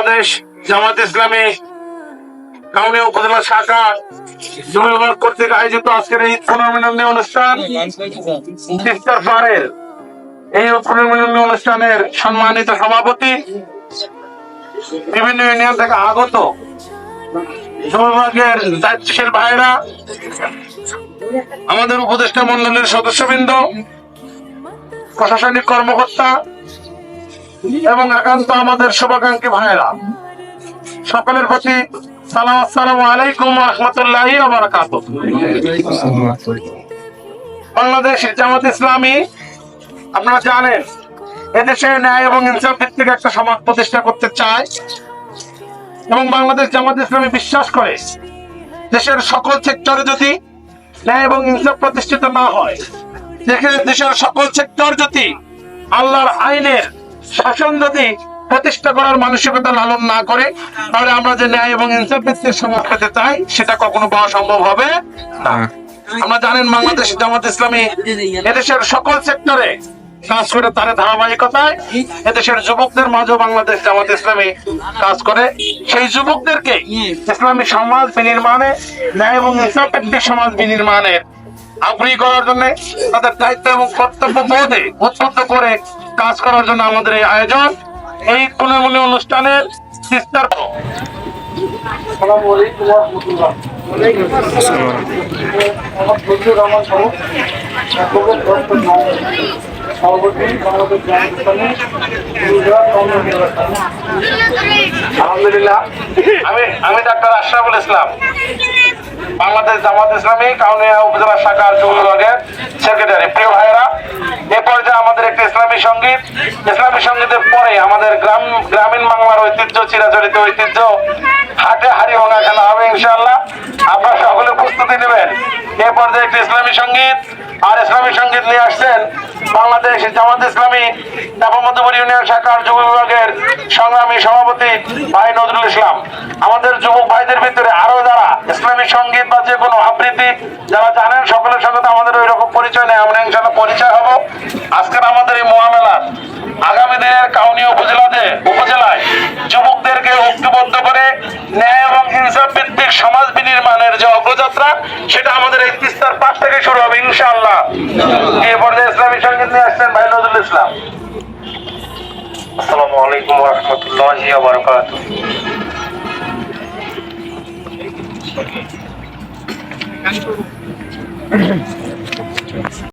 বাংলাদেশ জামাত ইসলামী কাউনিয়া উপজেলা শাখা জমি বিভাগ কর্তৃক আয়োজিত আজকের এই পুনর্মিলনী অনুষ্ঠান তিস্তার পাড়ের এই পুনর্মিলনী অনুষ্ঠানের সম্মানিত সভাপতি, বিভিন্ন ইউনিয়ন থেকে আগত জমি বিভাগের দায়িত্বশীল ভাইরা, আমাদের উপদেষ্টা মন্ডলীর সদস্যবৃন্দ, প্রশাসনিক কর্মকর্তা এবং একান্ত আমাদের শুভাকাঙ্ক্ষী ভাইরা, সকলের প্রতি সালাম, আসসালামু আলাইকুম ওয়া রাহমাতুল্লাহি ওয়া বারাকাতুহু। বাংলাদেশ জামাত ইসলামী আপনারা জানেন এদেশে ন্যায় এবং ইনসাফ ভিত্তিক একটা সমাজ প্রতিষ্ঠা করতে চায় এবং বাংলাদেশ জামাত ইসলামী বিশ্বাস করে দেশের সকল সেক্টরে যদি ন্যায় এবং ইনসাফ প্রতিষ্ঠিত না হয়, দেশের সকল সেক্টর যদি আল্লাহর আইনের শাসন যদি প্রতিষ্ঠা করার মানসিকতা লালন না করে, তাহলে আমরা যে ন্যায় এবং ইনসাফ ভিত্তিক সমাজ পেতে চাই সেটা কখনো পাওয়া সম্ভব হবে না। আমরা জানেন বাংলাদেশ জামাত ইসলামী এদেশের সকল সেক্টরে কাজ করে, তার ধারাবাহিকতায় এদেশের যুবকদের মাঝেও বাংলাদেশ জামাত ইসলামী কাজ করে। সেই যুবকদেরকে ইসলামী সমাজ বিনির্মাণে, ন্যায় এবং ইনসাফ ভিত্তিক সমাজ বিনির্মাণের আগ্রহী করার জন্য, তাদের দায়িত্ব এবং কর্তব্য বোধে উদ্বুদ্ধ করে কাজ করার জন্য আমাদের এই আয়োজন, এই পুনর্মিলনী অনুষ্ঠানের তিস্তার আলহামদুলিল্লাহ, আমি ডাক্তার আশরাফুল ইসলাম, বাংলাদেশ জামাত ইসলামী কাউনিয়া উপজেলা শাখার যুব বিভাগের সেক্রেটারি। প্রিয় ভাইয়েরা, এ পর্যায়ে আমাদের একটি ইসলামী সঙ্গীতের পরে আমাদের গ্রামীণ বাংলার ঐতিহ্য, চিরাচরিত ঐতিহ্য হাটে হাড়ি ভাঙা খেলা হবে ইনশাআল্লাহ। আপনারা সকলে প্রস্তুতি নেবেন। এ পর্যায়ে একটি ইসলামী সঙ্গীত নিয়ে আসছেন বাংলাদেশ জামাত ইসলামী চাঁপামধ্যপুর ইউনিয়ন শাখার যুব বিভাগের সংগ্রামী সভাপতি ভাই নজরুল ইসলাম। আমাদের যুবক ভাইদের ভিতরে আরো যারা ইসলামী সঙ্গীত বা যে কোনো আবৃত্তি যারা জানেন, সকলের সঙ্গে তো আমাদের ওই রকম পরিচয় নেই, আমরা ইনশাআল্লাহ পরিচয় হব। আজকের আমাদের এই মহামেলার আগামী দিনের কাউনিয়া উপজেলায় যুবকদেরকে ঐক্যবদ্ধ করে ন্যায় এবং ইনসাফ ভিত্তিক সমাজ বিনির্মাণের যে অগ্রযাত্রা, সেটা আমাদের এই তিস্তার পাশ থেকে শুরু হবে ইনশাআল্লাহ। এই পর্যায়ে ইসলামী সঙ্গীত নিয়ে আসছেন ভাই নজরুল ইসলাম। আসসালামু আলাইকুম ওয়া রাহমাতুল্লাহি ওয়া বারাকাতুহু।